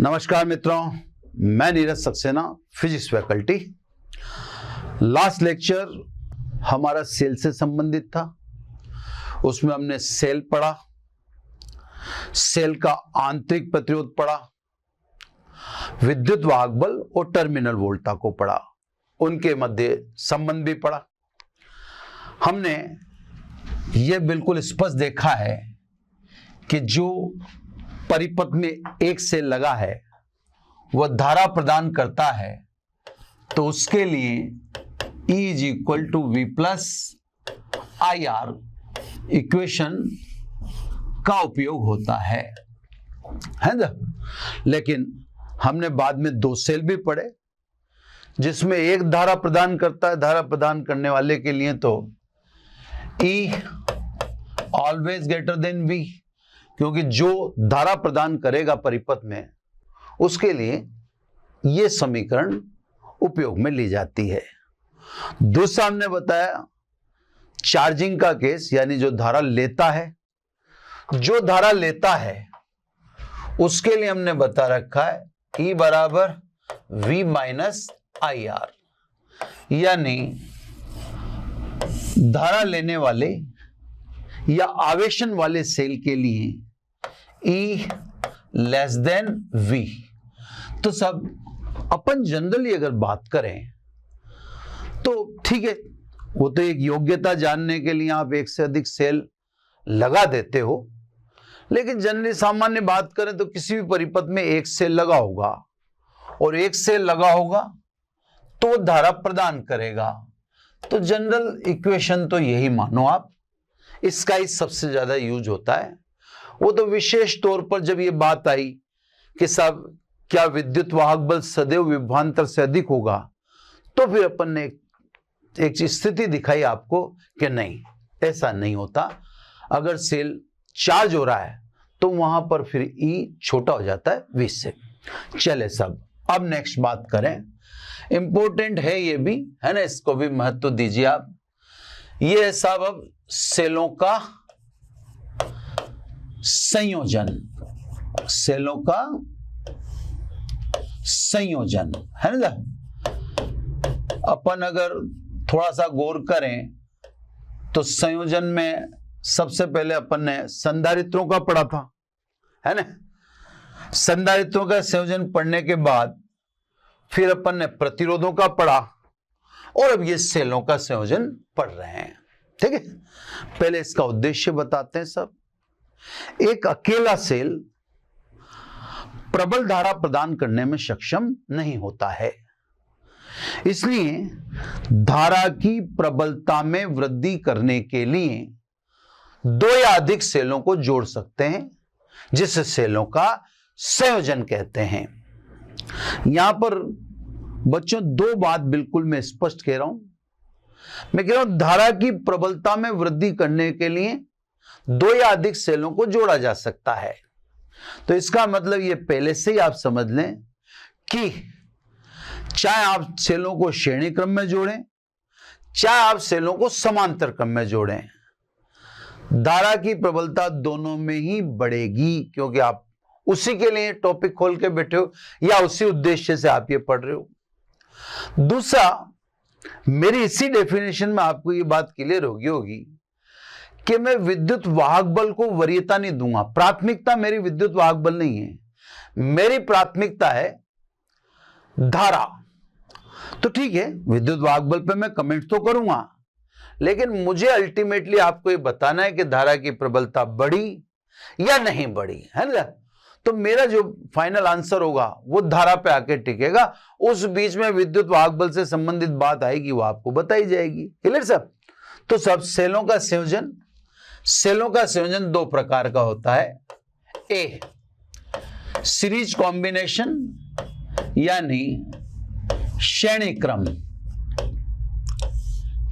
नमस्कार मित्रों, मैं Neeraj Saxena, physics faculty. Last lecture हमारा सेल से संबंधित था। उसमें हमने सेल पढ़ा, सेल का आंतरिक प्रतिरोध पढ़ा, विद्युत वाहक बल और टर्मिनल वोल्टा को पढ़ा, उनके मध्य संबंध भी पढ़ा। हमने यह बिल्कुल स्पष्ट देखा है कि जो परिपथ में एक सेल लगा है वह धारा प्रदान करता है, तो उसके लिए E is equal to V plus IR equation का उपयोग होता है ना। लेकिन हमने बाद में दो सेल भी पढ़े जिसमें एक धारा प्रदान करता है। धारा प्रदान करने वाले के लिए तो E always greater than V, क्योंकि जो धारा प्रदान करेगा परिपथ में उसके लिए यह समीकरण उपयोग में ली जाती है। दूसरा हमने बताया चार्जिंग का केस, यानी जो धारा लेता है, जो धारा लेता है उसके लिए हमने बता रखा है E बराबर V माइनस IR, यानी धारा लेने वाले या आवेशन वाले सेल के लिए E लेस देन V। तो सब अपन जनरली अगर बात करें तो ठीक है, वो तो एक योग्यता जानने के लिए आप एक से अधिक सेल लगा देते हो, लेकिन जनरली सामान्य बात करें तो किसी भी परिपथ में एक सेल लगा होगा और एक सेल लगा होगा तो धारा प्रदान करेगा। तो जनरल इक्वेशन तो यही मानो आप, इसका ही सबसे ज्यादा यूज होता है। वो तो विशेष तौर पर जब ये बात आई कि साहब क्या विद्युत वाहक बल सदैव विभवांतर से अधिक होगा, तो फिर अपन ने एक स्थिति दिखाई आपको कि नहीं, ऐसा नहीं होता। अगर सेल चार्ज हो रहा है तो वहां पर फिर E छोटा हो जाता है V से। चले सब, अब नेक्स्ट बात करें। इंपॉर्टेंट है ये भी, है ना, इसको भी महत्व दीजिए आप। ये है साहब अब सेलों का संयोजन, सेलों का संयोजन, है ना। अपन अगर थोड़ा सा गौर करें तो संयोजन में सबसे पहले अपन ने संधारित्रों का पढ़ा था, है ना। संधारित्रों का संयोजन पढ़ने के बाद फिर अपन ने प्रतिरोधों का पढ़ा और अब ये सेलों का संयोजन पढ़ रहे हैं। ठीक है, पहले इसका उद्देश्य बताते हैं सब। एक अकेला सेल प्रबल धारा प्रदान करने में सक्षम नहीं होता है, इसलिए धारा की प्रबलता में वृद्धि करने के लिए दो या अधिक सेलों को जोड़ सकते हैं, जिसे सेलों का संयोजन कहते हैं। यहां पर बच्चों दो बात बिल्कुल मैं स्पष्ट कह रहा हूं। मैं कह रहा हूं धारा की प्रबलता में वृद्धि करने के लिए दो या अधिक सेलों को जोड़ा जा सकता है। तो इसका मतलब ये पहले से ही आप समझ लें कि चाहे आप सेलों को श्रेणी क्रम में जोड़ें, चाहे आप सेलों को समांतर क्रम में जोड़ें, धारा की प्रबलता दोनों में ही बढ़ेगी, क्योंकि आप उसी के लिए टॉपिक खोल के बैठे हो या उसी उद्देश्य से आप ये पढ़ रहे हो। दूसरा, मेरी इसी डेफिनेशन में आपको ये बात क्लियर होगी कि मैं विद्युत वाहक बल को वरीयता नहीं दूंगा। प्राथमिकता मेरी विद्युत वाहक बल नहीं है, मेरी प्राथमिकता है धारा। तो ठीक है, विद्युत वाहक बल पे मैं कमेंट तो करूंगा, लेकिन मुझे अल्टीमेटली आपको ये बताना है कि धारा की प्रबलता बढ़ी या नहीं बढ़ी, है ना। तो मेरा जो फाइनल आंसर होगा वो धारा पे आके टिकेगा। उस बीच में विद्युत वाहक बल से संबंधित बात आएगी, वो आपको बताई जाएगी। क्लियर सब? तो सब सेलों का संयोजन, सेलों का संयोजन दो प्रकार का होता है। ए, सीरीज कॉम्बिनेशन यानी श्रेणी क्रम।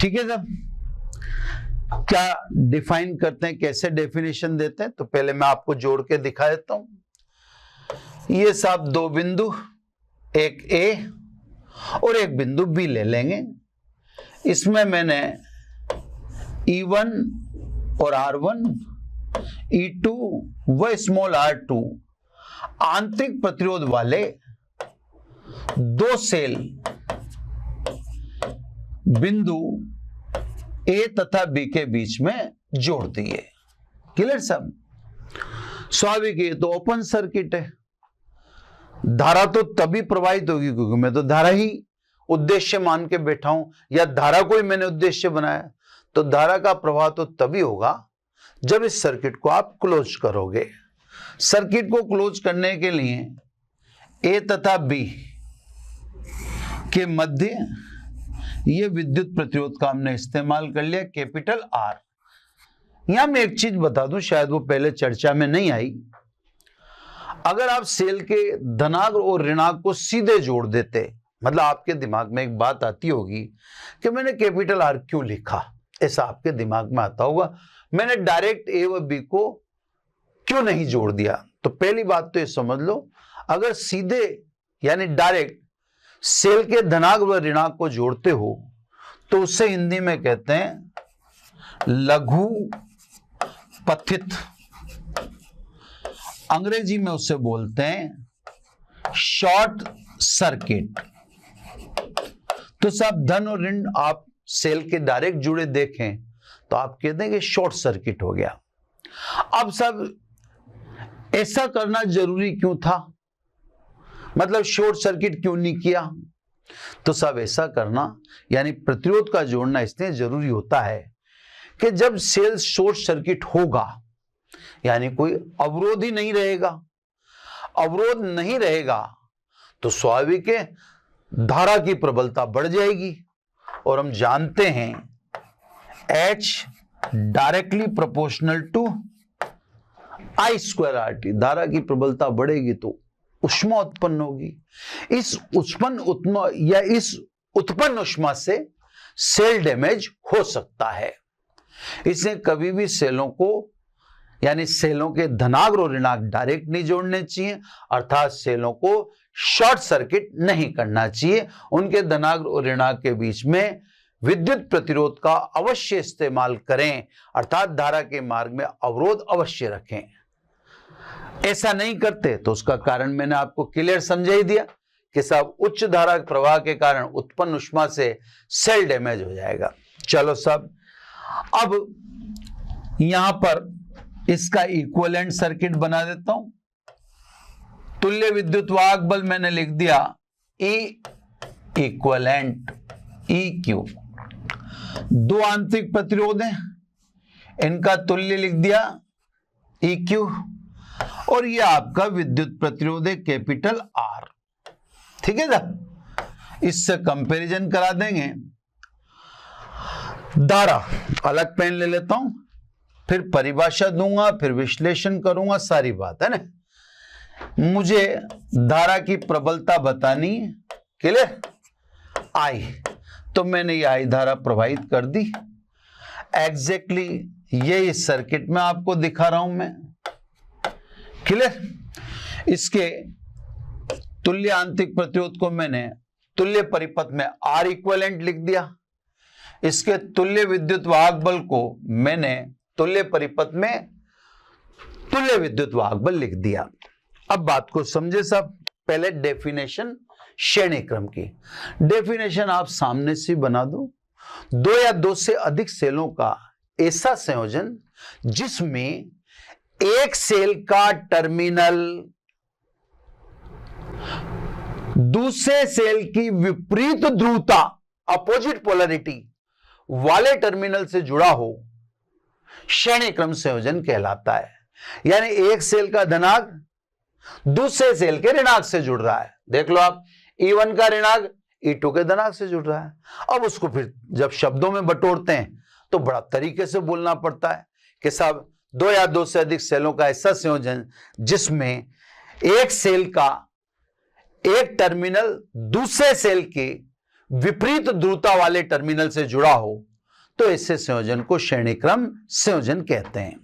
ठीक है साहब, क्या डिफाइन करते हैं, कैसे डेफिनेशन देते हैं? तो पहले मैं आपको जोड़ के दिखा देता हूं। ये साहब दो बिंदु, एक A और एक बिंदु B ले लेंगे। इसमें मैंने E1 और R1, E2 व स्मॉल r2 आंतरिक प्रतिरोध वाले दो सेल बिंदु ए तथा बी के बीच में जोड़ दिए। क्लियर सब? स्वाभाविक ये तो ओपन सर्किट है, धारा तो तभी प्रवाहित होगी क्योंकि मैं तो धारा ही उद्देश्य मान के बैठा हूं, या धारा को ही मैंने उद्देश्य बनाया, तो धारा का प्रवाह तो तभी होगा जब इस सर्किट को आप क्लोज करोगे। सर्किट को क्लोज करने के लिए ए तथा बी के मध्य ये विद्युत प्रतिरोध का हमने इस्तेमाल कर लिया, कैपिटल आर। यहां मैं एक चीज बता दूं, शायद वो पहले चर्चा में नहीं आई। अगर आप सेल के धनात्मक और ऋणात्मक को सीधे जोड़ देते, मतलब आपके दिमाग में एक बात आती होगी कि मैंने कैपिटल आर क्यों लिखा, ऐसा आपके दिमाग में आता होगा, मैंने डायरेक्ट ए व बी को क्यों नहीं जोड़ दिया। तो पहली बात तो ये समझ लो, अगर सीधे यानी डायरेक्ट सेल के धनात्मक व ऋणात्मक को जोड़ते हो तो उससे हिंदी में कहते हैं लघु पथित, अंग्रेजी में उसे बोलते हैं शॉर्ट सर्किट। तो सब धन और ऋण आप सेल के डायरेक्ट जुड़े देखें तो आप कहते हैं कि शॉर्ट सर्किट हो गया। अब सब ऐसा करना जरूरी क्यों था, मतलब शॉर्ट सर्किट क्यों नहीं किया? तो सब ऐसा करना यानी प्रतिरोध का जोड़ना इसलिए जरूरी होता है कि जब सेल शॉर्ट सर्किट होगा यानी कोई अवरोध ही नहीं रहेगा, अवरोध नहीं रहेगा तो स्वाभाविक है धारा की प्रबलता बढ़ जाएगी, और हम जानते हैं H directly proportional to I square RT। धारा की प्रबलता बढ़ेगी तो ऊष्मा उत्पन्न होगी, इस उत्पन्न ऊष्मा से सेल डैमेज हो सकता है। इसलिए कभी भी सेलों को यानी सेलों के धनात्मक और ऋणात्मक डायरेक्ट नहीं जोड़ने चाहिए, अर्थात सेलों को शॉर्ट सर्किट नहीं करना चाहिए। उनके धनात्मक और ऋणात्मक के बीच में विद्युत प्रतिरोध का अवश्य इस्तेमाल करें, अर्थात धारा के मार्ग में अवरोध अवश्य रखें। ऐसा नहीं करते तो उसका कारण मैंने आपको क्लियर समझा ही दिया कि सब उच्च धारा प्रवाह के कारण उत्पन्न ऊष्मा से सेल डैमेज हो जाएगा। चलो सब, अब यहां पर इसका इक्विवेलेंट सर्किट बना देता हूं। तुल्य विद्युत वाहक बल मैंने लिख दिया E इक्विवेलेंट EQ। दो आंतरिक प्रतिरोध हैं, इनका तुल्य लिख दिया EQ, और ये आपका विद्युत प्रतिरोध है कैपिटल R। ठीक है ना? इससे कंपैरिजन करा देंगे। धारा अलग पेन ले लेता हूं, फिर परिभाषा दूंगा, फिर विश्लेषण करूंगा, सारी बात है ना। मुझे धारा की प्रबलता बतानी है, क्लियर? I, तो मैंने ये I धारा प्रवाहित कर दी। एग्जैक्टली ये इस सर्किट में आपको दिखा रहा हूं मैं, क्लियर? इसके तुल्य आंतरिक प्रतिरोध को मैंने तुल्य परिपथ में R इक्विवेलेंट लिख दिया। इसके तुल्य विद्युत वाहक बल को मैंने तुल्य परिपथ में तुल्य विद्युत वाहक बल लिख दिया। अब बात को समझे सब। पहले डेफिनेशन श्रेणी क्रम की डेफिनेशन आप सामने से बना दो। दो या दो से अधिक सेलों का ऐसा संयोजन जिसमें एक सेल का टर्मिनल दूसरे सेल की विपरीत ध्रुवता अपोजिट पोलैरिटी वाले टर्मिनल से जुड़ा हो, श्रेणी क्रम संयोजन कहलाता है। यानी एक सेल का धनात्मक दूसरे सेल के ऋणात्मक से जुड़ रहा है। देख लो आप, E1 का ऋणात्मक E2 के धनात्मक से जुड़ रहा है। अब उसको फिर जब शब्दों में बटोरते हैं तो बड़ा तरीके से बोलना पड़ता है कि साहब दो या दो से अधिक सेलों का ऐसा संयोजन जिसमें एक सेल का एक टर्मिनल दूसरे सेल के विपरीत ध्रुवता वाले टर्मिनल से जुड़ा हो, तो ऐसे संयोजन को श्रेणी क्रम संयोजन कहते हैं।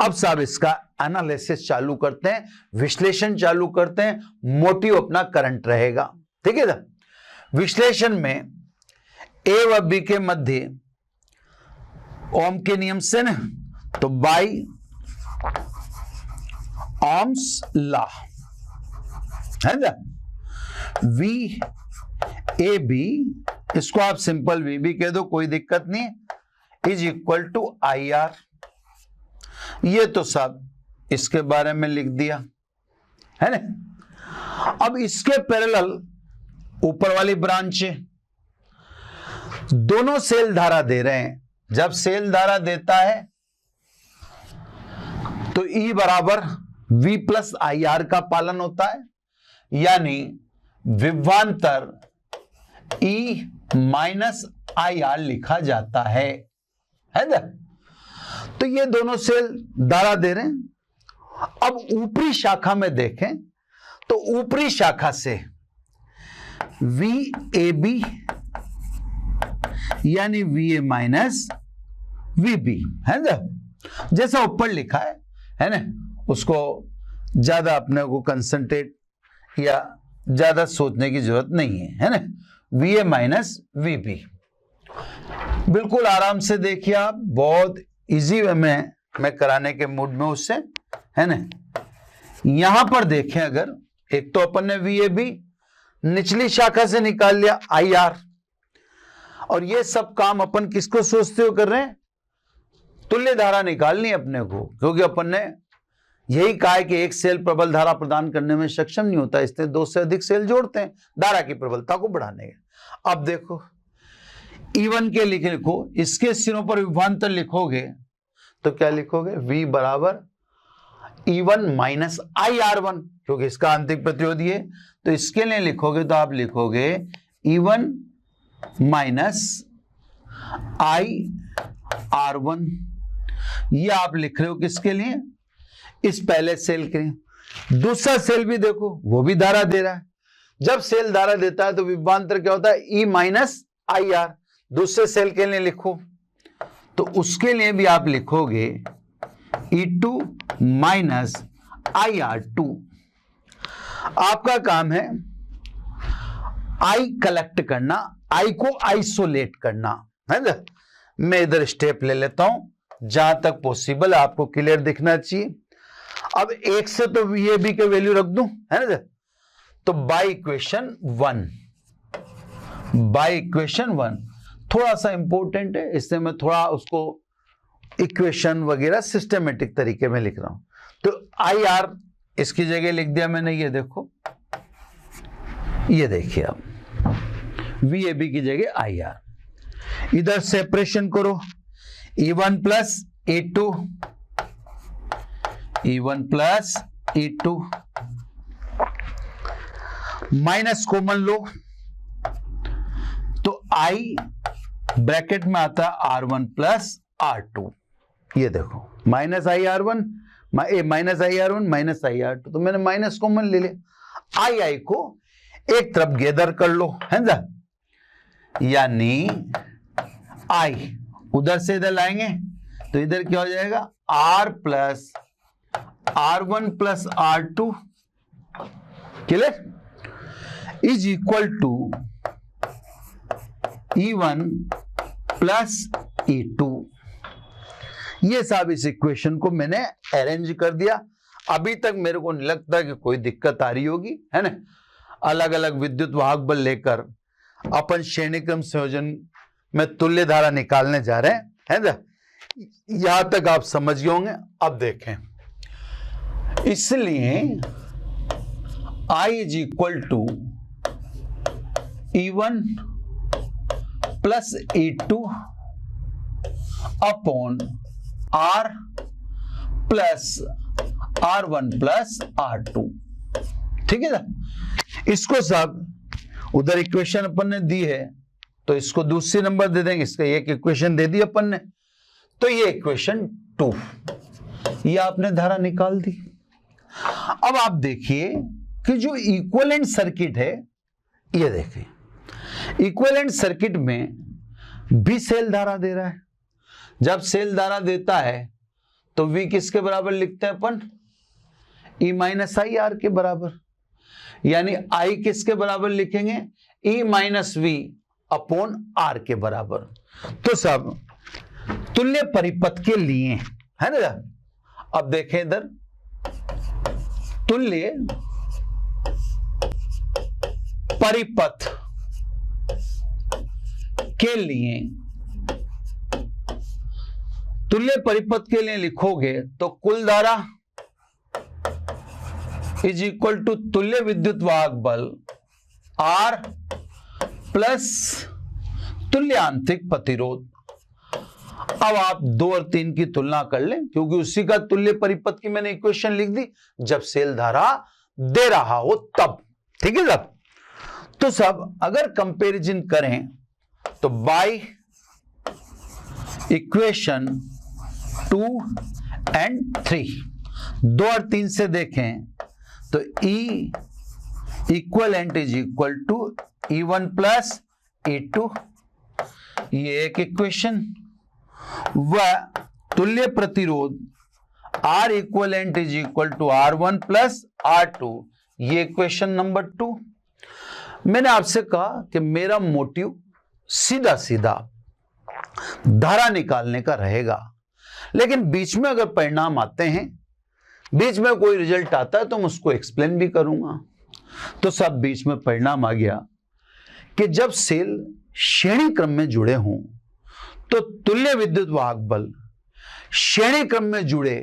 अब साहब इसका एनालिसिस चालू करते हैं, विश्लेषण चालू करते हैं। मोटिव अपना करंट रहेगा, ठीक है ना। विश्लेषण में ए व बी के मध्य ओम के नियम से ना, तो बाई ओम्स लॉ है ना। वी ए बी, इसको आप सिंपल वी भी कह दो, कोई दिक्कत नहीं, is equal to I R. ये तो सब इसके बारे में लिख दिया है ना। अब इसके पैरेलल ऊपर वाली ब्रांच है, दोनों सेल धारा दे रहे हैं। जब सेल धारा देता है तो E बराबर V प्लस आई आर का पालन होता है, यानी विभवांतर E माइनस आई आर लिखा जाता है ना। तो ये दोनों सेल धारा दे रहे हैं। अब ऊपरी शाखा में देखें तो ऊपरी शाखा से वी ए बी यानी V A minus V B है ना, जैसा ऊपर लिखा है ना, उसको ज्यादा अपने को कंसंट्रेट या ज्यादा सोचने की जरूरत नहीं है ना। V A minus V B बिल्कुल आराम से देखिए आप, बहुत इजी वे में मैं कराने के मूड में उससे है ना। यहां पर देखें, अगर एक तो अपन ने वी ए बी निचली शाखा से निकाल लिया आई आर, और ये सब काम अपन किसको सोचते हुए कर रहे हैं, तुल्य धारा निकालनी अपने को, क्योंकि अपन ने यही कहा है कि एक सेल प्रबल धारा प्रदान करने में सक्षम नहीं होता, इसलिए दो से अधिक सेल जोड़ते हैं धारा की प्रबलता को बढ़ाने के। अब देखो E1 के लिखो, इसके सिरों पर विभवांतर लिखोगे तो क्या लिखोगे, V बराबर E1 माइनस आई R1, क्योंकि इसका आंतरिक प्रतिरोधी है। तो इसके लिए लिखोगे तो आप लिखोगे E1 माइनस आई R1। ये आप लिख रहे हो किसके लिए, इस पहले सेल के लिए। दूसरा सेल भी देखो, वो भी धारा दे रहा है। जब सेल धारा देता है तो विभवांतर क्या होता है, E माइनस आई आर। दूसरे सेल के लिए लिखो तो उसके लिए भी आप लिखोगे E2 माइनस आई R2। आपका काम है आई कलेक्ट करना, आई को आइसोलेट करना है ना। मैं इधर स्टेप ले लेता हूं जहां तक पॉसिबल आपको क्लियर दिखना चाहिए। अब एक से तो VAB के वैल्यू रख दूं है ना, तो बाय इक्वेशन 1 थोड़ा सा इंपॉर्टेंट है, इससे मैं थोड़ा उसको इक्वेशन वगैरह सिस्टमेटिक तरीके में लिख रहा हूं। तो आई आर इसकी जगह लिख दिया मैंने, ये देखो, ये देखिए अब VAB की जगह आई आर। इधर सेपरेशन करो, E1 plus E2, E1 plus E2 minus common लो तो आई ब्रैकेट में आता है R1 प्लस R2। ये देखो माइनस आई R1 माइनस आई R1 माइनस आई R2, तो मैंने माइनस कॉमन ले लिया। आई को एक तरफ गैदर कर लो है ना, यानी आई उधर से इधर लाएंगे तो इधर क्या हो जाएगा, R plus R1 plus R2 clear is equal to E1 plus E2। ये सब इस इक्वेशन को मैंने अरेंज कर दिया। अभी तक मेरे को नहीं लगता कि कोई दिक्कत आ रही होगी है ना। अलग अलग विद्युत वाहक बल लेकर अपन श्रेणी क्रम संयोजन में तुल्य धारा निकालने जा रहे हैं है ना। यहां तक आप समझ गए होंगे। अब देखें, इसलिए I is equal to E1 plus E2 upon R plus R1 plus R2, ठीक है ना। इसको सब उधर इक्वेशन अपन ने दी है तो इसको दूसरी नंबर दे देंगे, इसका एक इक्वेशन दे दी अपन ने, तो ये इक्वेशन 2, ये आपने धारा निकाल दी। अब आप देखिए कि जो इक्विवेलेंट सर्किट है, ये देखिए इक्विवेलेंट सर्किट में भी सेल धारा दे रहा है। जब सेल धारा देता है तो V किसके बराबर लिखते हैं अपन, E माइनस आई आर के बराबर, यानी I किसके बराबर लिखेंगे, E minus V upon R के बराबर। तो सब तुल्य परिपथ के लिए है ना। अब देखें इधर तुल्य परिपथ के लिए, तुल्य परिपथ के लिए लिखोगे तो कुल धारा इज इक्वल टू तुल्य विद्युत वाहक बल R प्लस तुल्य आंतरिक प्रतिरोध। अब आप 2 और 3 की तुलना कर लें, क्योंकि उसी का तुल्य परिपथ की मैंने इक्वेशन लिख दी जब सेल धारा दे रहा हो तब। ठीक है साहब। तो सब अगर कंपैरिजन करें तो बाय इक्वेशन 2 एंड 3, 2 और 3 से देखें तो E equivalent is equal to E1 plus E2, ये एक इक्वेशन। व तुल्य प्रतिरोध R equivalent is equal to R1 plus R2, ये इक्वेशन नंबर 2। मैंने आपसे कहा कि मेरा मोटिव सीधा सीधा धारा निकालने का रहेगा, लेकिन बीच में अगर परिणाम आते हैं, बीच में कोई रिजल्ट आता है तो मैं उसको एक्सप्लेन भी करूंगा। तो सब बीच में परिणाम आ गया कि जब सेल श्रेणी क्रम में जुड़े हों तो तुल्य विद्युत वाहक बल श्रेणी क्रम में जुड़े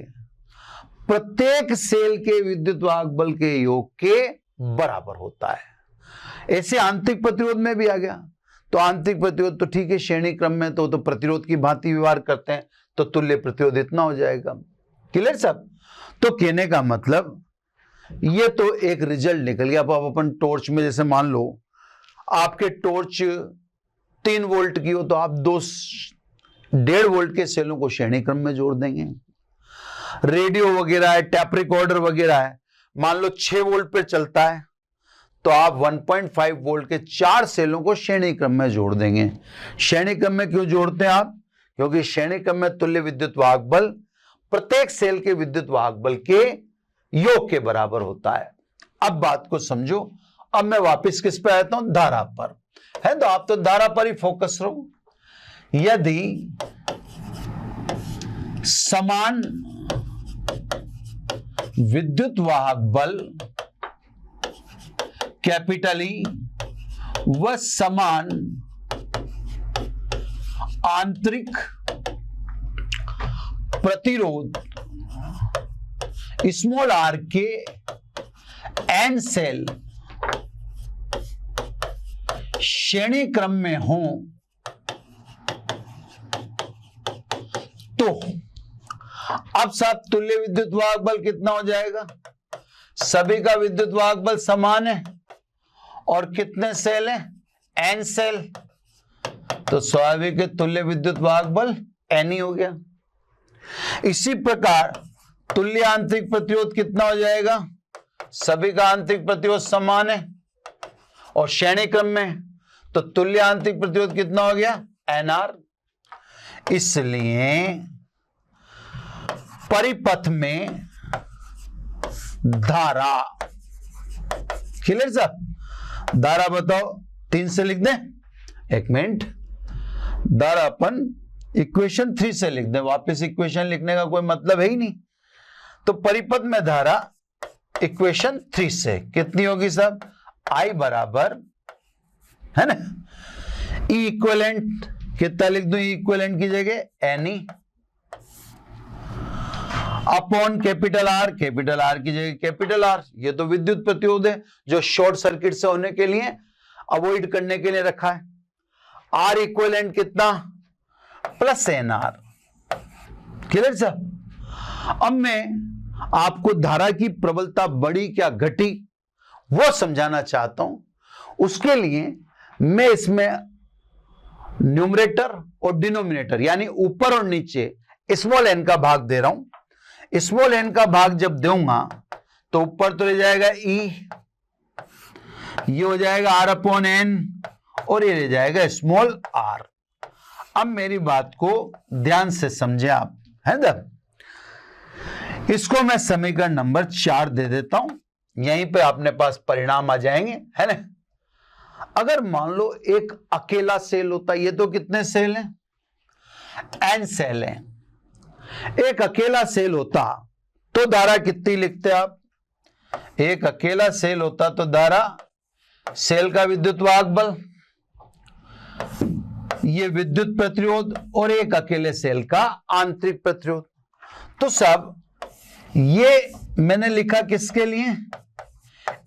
प्रत्येक सेल के विद्युत वाहक बल के योग के बराबर होता है। ऐसे आंतरिक प्रतिरोध में भी आ गया। तो आंतरिक प्रतिरोध तो ठीक है, श्रेणी क्रम में तो प्रतिरोध की भांति व्यवहार करते हैं, तो तुल्य प्रतिरोध इतना हो जाएगा। क्लियर साहब। तो कहने का मतलब ये तो एक रिजल्ट निकल गया। अब अपन टॉर्च में जैसे मान लो आपके टॉर्च 3 वोल्ट की हो तो आप 1.5 वोल्ट के सेलों को श्रेणी क्रम में जोड़ देंगे। रेडियो वगैरह है, टैप रिकॉर्डर वगैरह है, मान लो 6 वोल्ट पे चलता है तो आप 1.5 वोल्ट के 4 सेलों को श्रेणी क्रम में जोड़ देंगे। श्रेणी क्रम में क्यों जोड़ते हैं आप? क्योंकि श्रेणी क्रम में तुल्य विद्युत वाहक बल प्रत्येक सेल के विद्युत वाहक बल के योग के बराबर होता है। अब बात को समझो। अब मैं वापस किस पे आता हूं? धारा पर है, तो आप तो धारा पर ही फोकस रहो। यदि समान विद्युत वाहक बल कैपिटल ई व समान आंतरिक प्रतिरोध स्मॉल r के n सेल श्रेणी क्रम में हो तो अब साहब तुल्य विद्युत वाहक बल कितना हो जाएगा? सभी का विद्युत वाहक बल समान है और कितने सेल हैं? n cell. तो स्वाभाविक है तुल्य विद्युत वाहक बल n ही हो गया। इसी प्रकार तुल्य आंतरिक प्रतिरोध कितना हो जाएगा? सभी का आंतरिक प्रतिरोध समान है और श्रेणी क्रम में, तो तुल्य आंतरिक प्रतिरोध कितना हो गया? NR। इसलिए परिपथ में धारा, क्लियर साहब? धारा बताओ, 3 से लिख दें? एक मिनट, धारा अपन इक्वेशन 3 से लिख दें। वापस इक्वेशन लिखने का कोई मतलब है ही नहीं। तो परिपथ में धारा इक्वेशन 3 से कितनी होगी साहब? I बराबर है ना, E इक्विवेलेंट कितना लिख दूं? E इक्विवेलेंट की जगह NE upon capital R, capital R की जगह कैपिटल R। ये तो विद्युत प्रतिरोध है जो शॉर्ट सर्किट से होने के लिए, अवॉइड करने के लिए रखा है। R इक्विवेलेंट कितना? Plus NR। क्लियर साहब? अब मैं आपको धारा की प्रबलता बढ़ी क्या घटी वो समझाना चाहता हूं। उसके लिए मैं इसमें न्यूमरेटर और डिनोमिनेटर यानी ऊपर और नीचे स्मॉल n का भाग दे रहा हूं। स्मॉल n का भाग जब दूंगा तो ऊपर तो रह जाएगा E, ये हो जाएगा R अपॉन n और ये रह जाएगा स्मॉल r। अब मेरी बात को ध्यान से समझे आप, है ना? इसको मैं समीकरण नंबर 4 दे देता हूं, यहीं पे अपने पास परिणाम आ जाएंगे, है ना? अगर मान लो एक अकेला सेल होता, ये तो कितने सेल हैं? n सेल हैं। एक अकेला सेल होता तो धारा कितनी लिखते आप? एक अकेला सेल होता तो धारा सेल का विद्युत वाहक बल, ये विद्युत प्रतिरोध और एक अकेले सेल का आंतरिक प्रतिरोध। तो सब ये मैंने लिखा किसके लिए?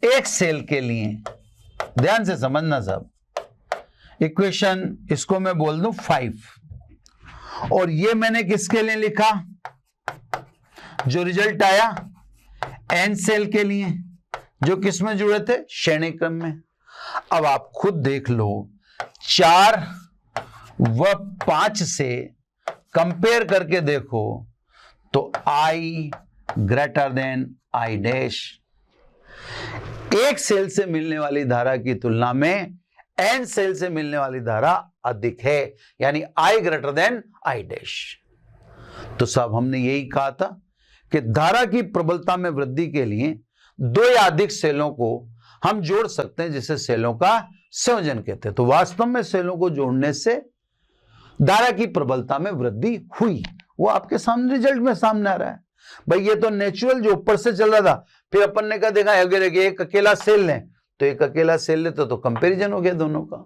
एक सेल के लिए। ध्यान से समझना सब। इक्वेशन इसको मैं बोल दूं 5, और ये मैंने किसके लिए लिखा? जो रिजल्ट आया एन सेल के लिए, जो किस में जुड़े थे? श्रेणी क्रम में। अब आप खुद देख लो, 4 व 5 से कंपेयर करके देखो तो I greater than I dash. एक सेल से मिलने वाली धारा की तुलना में एन सेल से मिलने वाली धारा अधिक है, यानी I greater than I dash. तो साहब हमने यही कहा था कि धारा की प्रबलता में वृद्धि के लिए 2 या अधिक सेलों को हम जोड़ सकते हैं, जिसे सेलों का संयोजन कहते हैं। तो वास्तव में सेलों को जोड़ने से धारा की प्रबलता में वृद्धि हुई, वो आपके सामने रिजल्ट में सामने आ रहा है। भाई ये तो नेचुरल जो ऊपर से चल रहा था, फिर अपन ने कहा देखा अगर एक अकेला सेल लें तो एक अकेला सेल लेते तो कंपैरिजन हो गया दोनों का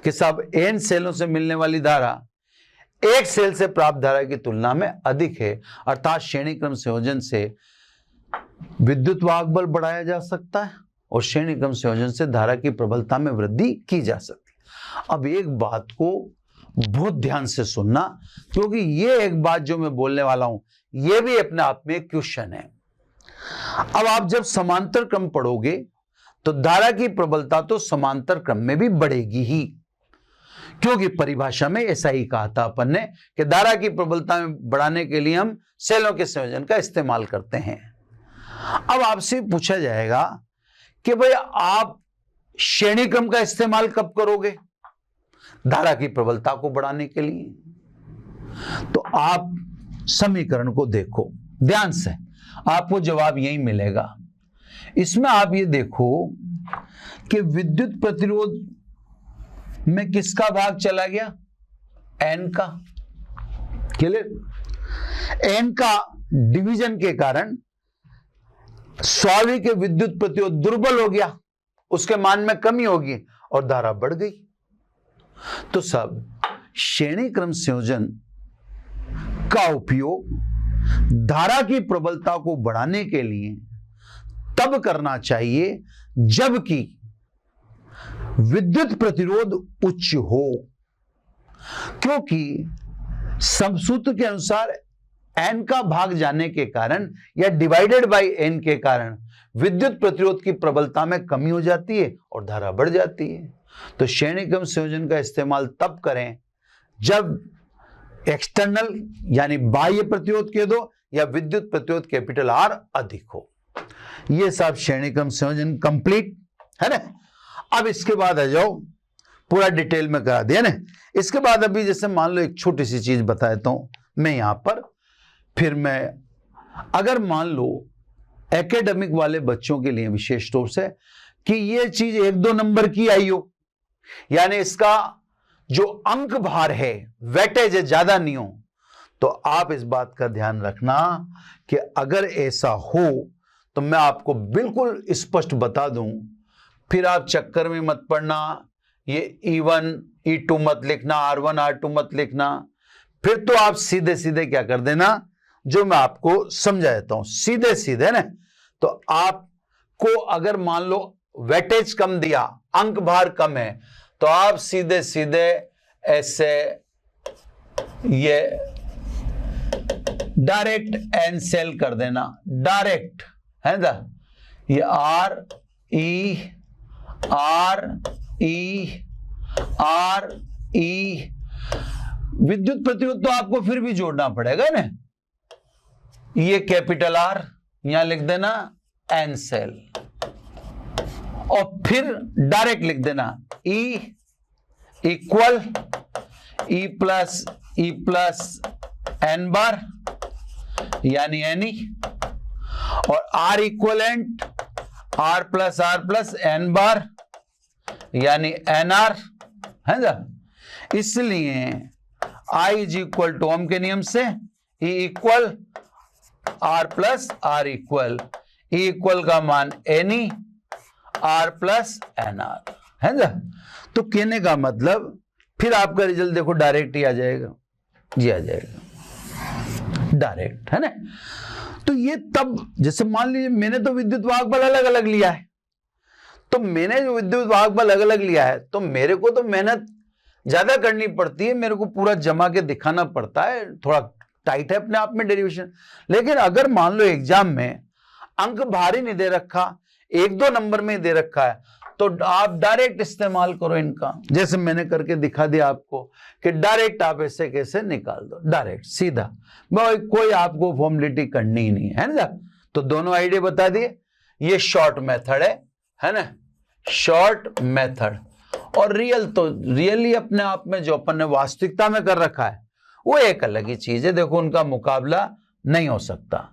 कि साहब एन सेलों से मिलने वाली धारा एक सेल से प्राप्त धारा की तुलना में अधिक है, अर्थात श्रेणी क्रम संयोजन से विद्युत वाहक बल बढ़ाया जा सकता है और श्रेणी क्रम संयोजन से धारा की प्रबलता में वृद्धि की जा सकती है। अब एक बात को बहुत ध्यान से सुनना, क्योंकि ये एक बात जो मैं बोलने वाला हूं ये भी अपने आप में एक क्वेश्चन है। अब आप जब समांतर क्रम पढ़ोगे तो धारा की प्रबलता तो समांतर क्रम में भी बढ़ेगी ही, क्योंकि परिभाषा में ऐसा ही कहा था अपन ने कि धारा की प्रबलता में बढ़ाने के लिए हम सेलों के संयोजन का इस्तेमाल करते हैं। अब आपसे पूछा जाएगा कि भाई आप श्रेणी क्रम का इस्तेमाल कब करोगे धारा की प्रबलता को बढ़ाने के लिए? तो आप समीकरण को देखो ध्यान से, आपको जवाब यही मिलेगा। इसमें आप ये देखो कि विद्युत प्रतिरोध में किसका भाग चला गया? एन का। क्लियर? एन का डिवीजन के कारण स्वाभाविक विद्युत प्रतिरोध दुर्बल हो गया, उसके मान में कमी होगी और धारा बढ़ गई। तो सब श्रेणी क्रम संयोजन का उपयोग धारा की प्रबलता को बढ़ाने के लिए तब करना चाहिए जबकि विद्युत प्रतिरोध उच्च हो, क्योंकि समसूत्र के अनुसार एन का भाग जाने के कारण या डिवाइडेड बाय एन के कारण विद्युत प्रतिरोध की प्रबलता में कमी हो जाती है और धारा बढ़ जाती है। तो श्रेणी क्रम संयोजन का इस्तेमाल तब करें जब एक्सटर्नल यानी बाह्य प्रतिरोध कह दो या विद्युत प्रतिरोध कैपिटल आर अधिक हो। ये सब श्रेणी क्रम संयोजन कंप्लीट है ना। अब इसके बाद आ जाओ, पूरा डिटेल में करा दिया ना। इसके बाद अभी जैसे मान लो एक छोटी सी चीज बता देता हूं मैं यहां पर, फिर मैं अगर मान लो एकेडमिक वाले बच्चों के लिए विशेष तौर से कि ये चीज 1-2 नंबर की आई हो, यानी इसका जो अंक भार है वेटेज है ज्यादा नहीं हो, तो आप इस बात का ध्यान रखना कि अगर ऐसा हो तो मैं आपको बिल्कुल स्पष्ट बता दूं, फिर आप चक्कर में मत पड़ना, ये E1 E2 मत लिखना, R1 R2 मत लिखना, फिर तो आप सीधे सीधे क्या कर देना जो मैं आपको समझा देता हूं सीधे सीधे ना। तो आपको अगर मान लो वेटेज कम दिया, अंक भार कम है, तो आप सीधे सीधे ऐसे ये डायरेक्ट एन सेल कर देना, डायरेक्ट है ना। ये R E R E R E, विद्युत प्रतिरोध तो आपको फिर भी जोड़ना पड़ेगा ना। ये कैपिटल आर यहां लिख देना एन सेल, और फिर डायरेक्ट लिख देना E equal E plus n बार यानी एनी, और R equivalent R plus n बार यानी एन आर है ना। इसलिए I is equal to Ohm के नियम से E equal R plus R equal, E equal का मान n E R plus n R, है ना। तो कहने का मतलब फिर आपका रिजल्ट देखो डायरेक्ट ही आ जाएगा, जी आ जाएगा डायरेक्ट, है ना। तो ये तब जैसे मान लीजिए मैंने तो विद्युत वाहक बल अलग अलग लिया है, तो मैंने जो विद्युत वाहक बल अलग अलग लिया है तो मेरे को तो मेहनत ज्यादा करनी पड़ती है, मेरे को पूरा जमा के दिखाना पड़ता है, थोड़ा टाइट है अपने आप में डेरिवेशन। लेकिन अगर मान लो एग्जाम में अंक भारी नहीं दे रखा, 1-2 नंबर में दे रखा है, तो आप डायरेक्ट इस्तेमाल करो इनका, जैसे मैंने करके दिखा दिया आपको कि डायरेक्ट आप ऐसे कैसे निकाल दो, डायरेक्ट सीधा, कोई आपको फॉर्मेलिटी करनी ही नहीं है ना। तो दोनों आइडिया बता दिए, ये शॉर्ट मेथड है ना, शॉर्ट मेथड। और रियल तो रियली अपने आप में जो अपन ने वास्तविकता में कर रखा है वो एक अलग ही चीज है, देखो उनका मुकाबला नहीं हो सकता।